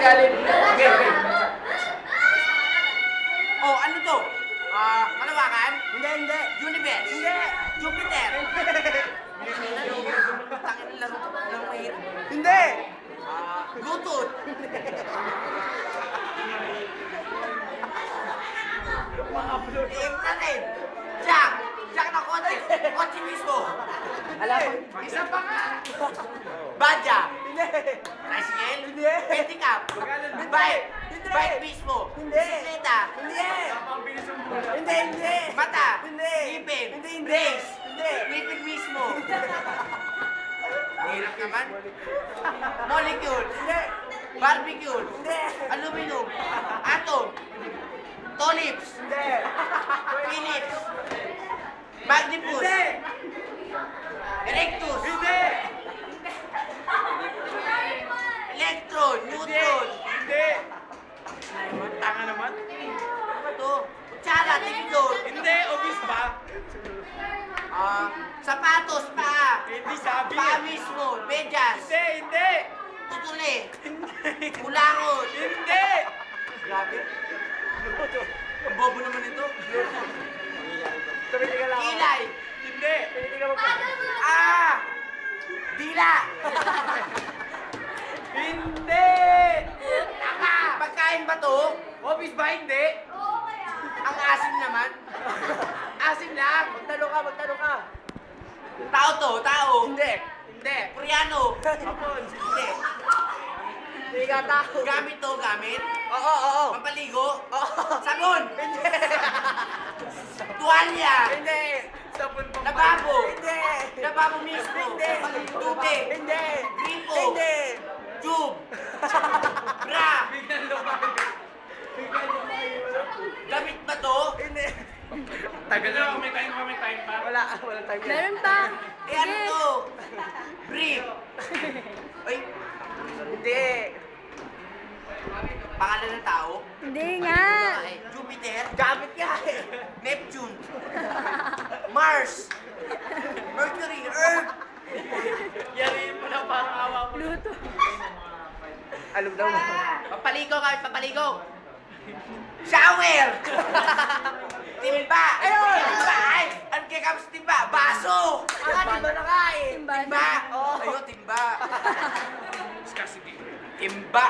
galit. Okay. Oh, ano to? Malawakan? Hindi. Universe? Hindi. Jupiter? Tangin na laro mahirap. Hindi. Bluetooth? Internet? Jack na kotse. Kotse mismo. Alam mo. Isa pa nga. Badya? Hindi. Tricycle? Hindi. Pedicab? Bike? Bike mismo? Hindi. Bisikleta? Hindi. Mata? Hindi. Ngipin? Hindi. Brace? Hindi. Ngipin mismo? Hirap naman. Molecule? Hindi. Barbecue? Hindi. Aluminum? Atom? Tulips? Hindi. Philips? Magnifus? Hindi. Erectus? Hindi. Electron? Neutron? Hindi. Tanga naman. Ito? Kutsara? Tinidor? Hindi. Obvious ba? Sapatos? Paa? Hindi sabi. Paa mismo? Medyas? Hindi. Tutuli? Kulangot? Hindi. Grabe. Ang bobo naman ito. Tumiti ka lang. Kilay? Hindi. Tumiti ka pa. Dila? Hindi. Taka! Pagkain ba to? Obvious ba? Hindi. Ang asim naman? Asim lang? Magtanong ka. Tao to? Tao? Hindi. Koreano? Hapon. Hindi. Hindi ka tao. Gamit to? Gamit? Oo. Pampaligo? Oo. Sabon? Hindi. Tuwalya? Hindi. Sabon pa. Lababo? Hindi. Lababo mismo? Hindi. Tubig? Hindi. Gripo? Hindi. Tube? Bra? Bigyan lumaki. Gamit ba to? Hindi. Tagal na, may time pa. Wala time yan. Meron pa. Eh ano to? Brief? Ay, Hindi. pangalan ng tao? Hindi nga. Ay, Jupiter? Gamit ka eh. Neptune? Mars? Mercury? Earth? Yariin mo na parang awa mo. Luto. Alam daw mo. Papaligo ka, papaligo! Shower! Timba! Ayun! Timba! Ay! Ano kaya kami sa timba? Baso! Timba na ka eh. Timba. Timba! Oo. Ayun, timba! Scarcity. Timba!